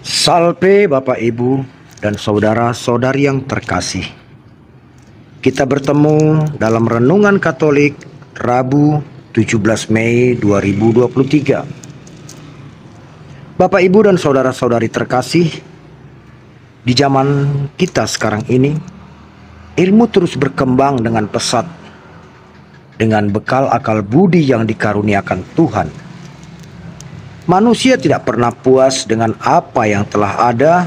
Salve Bapak Ibu dan saudara-saudari yang terkasih. Kita bertemu dalam Renungan Katolik Rabu 17 Mei 2023. Bapak Ibu dan saudara-saudari terkasih, di zaman kita sekarang ini, ilmu terus berkembang dengan pesat dengan bekal akal budi yang dikaruniakan Tuhan. Manusia tidak pernah puas dengan apa yang telah ada,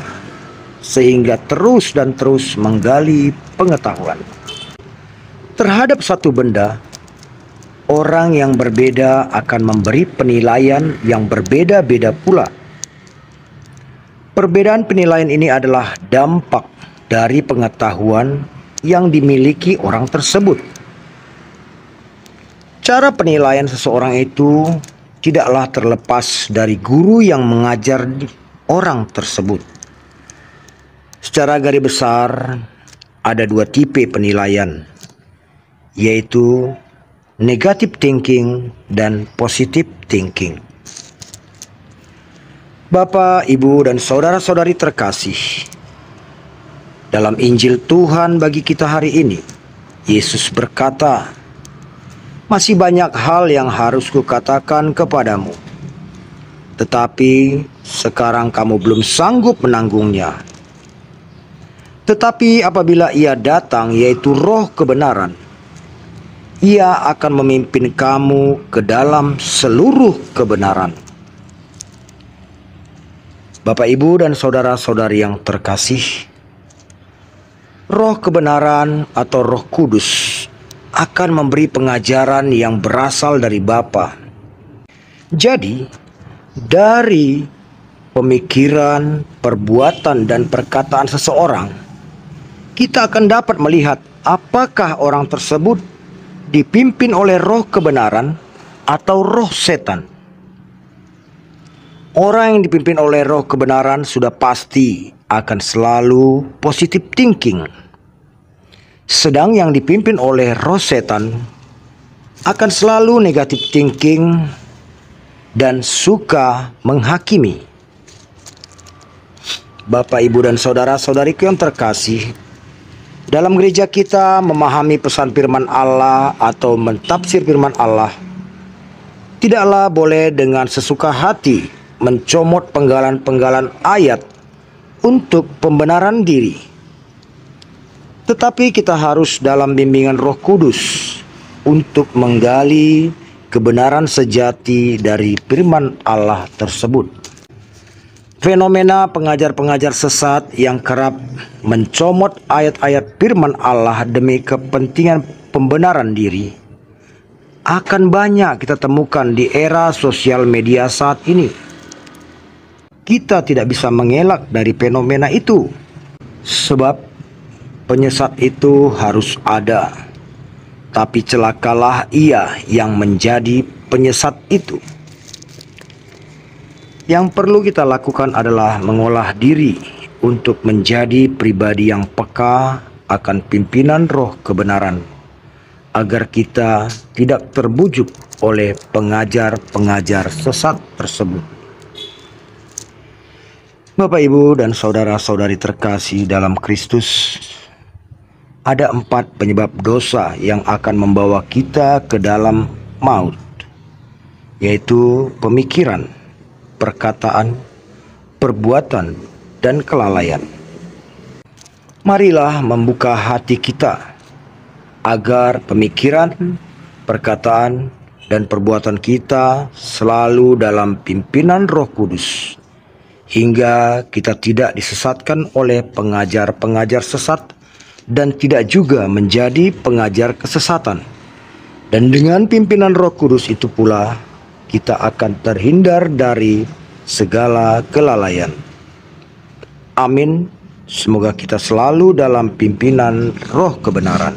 sehingga terus dan terus menggali pengetahuan. Terhadap satu benda, orang yang berbeda akan memberi penilaian yang berbeda-beda pula. Perbedaan penilaian ini adalah dampak dari pengetahuan yang dimiliki orang tersebut. Cara penilaian seseorang itu tidaklah terlepas dari guru yang mengajar orang tersebut. Secara garis besar, ada dua tipe penilaian, yaitu negative thinking dan positive thinking. Bapak, Ibu, dan saudara-saudari terkasih, dalam Injil Tuhan bagi kita hari ini, Yesus berkata, "Masih banyak hal yang harus kukatakan kepadamu, tetapi sekarang kamu belum sanggup menanggungnya. Tetapi apabila Ia datang, yaitu Roh kebenaran, Ia akan memimpin kamu ke dalam seluruh kebenaran." Bapak, Ibu, dan saudara-saudari yang terkasih, Roh kebenaran atau Roh Kudus akan memberi pengajaran yang berasal dari Bapa. Jadi, dari pemikiran, perbuatan, dan perkataan seseorang, kita akan dapat melihat apakah orang tersebut dipimpin oleh roh kebenaran atau roh setan. Orang yang dipimpin oleh roh kebenaran sudah pasti akan selalu positive thinking. Sedang yang dipimpin oleh roh setan akan selalu negative thinking dan suka menghakimi. Bapak, Ibu, dan saudara-saudariku yang terkasih, dalam gereja kita memahami pesan firman Allah atau mentafsir firman Allah tidaklah boleh dengan sesuka hati mencomot penggalan-penggalan ayat untuk pembenaran diri. Tetapi kita harus dalam bimbingan Roh Kudus untuk menggali kebenaran sejati dari firman Allah tersebut. Fenomena pengajar-pengajar sesat yang kerap mencomot ayat-ayat firman Allah demi kepentingan pembenaran diri akan banyak kita temukan di era sosial media saat ini. Kita tidak bisa mengelak dari fenomena itu, sebab penyesat itu harus ada, tapi celakalah ia yang menjadi penyesat itu. Yang perlu kita lakukan adalah mengolah diri untuk menjadi pribadi yang peka akan pimpinan roh kebenaran, agar kita tidak terbujuk oleh pengajar-pengajar sesat tersebut. Bapak, Ibu, dan saudara-saudari terkasih dalam Kristus, ada 4 penyebab dosa yang akan membawa kita ke dalam maut, yaitu pemikiran, perkataan, perbuatan, dan kelalaian. Marilah membuka hati kita agar pemikiran, perkataan, dan perbuatan kita selalu dalam pimpinan Roh Kudus, hingga kita tidak disesatkan oleh pengajar-pengajar sesat dan tidak juga menjadi pengajar kesesatan. Dan dengan pimpinan Roh Kudus itu pula kita akan terhindar dari segala kelalaian. Amin. Semoga kita selalu dalam pimpinan roh kebenaran.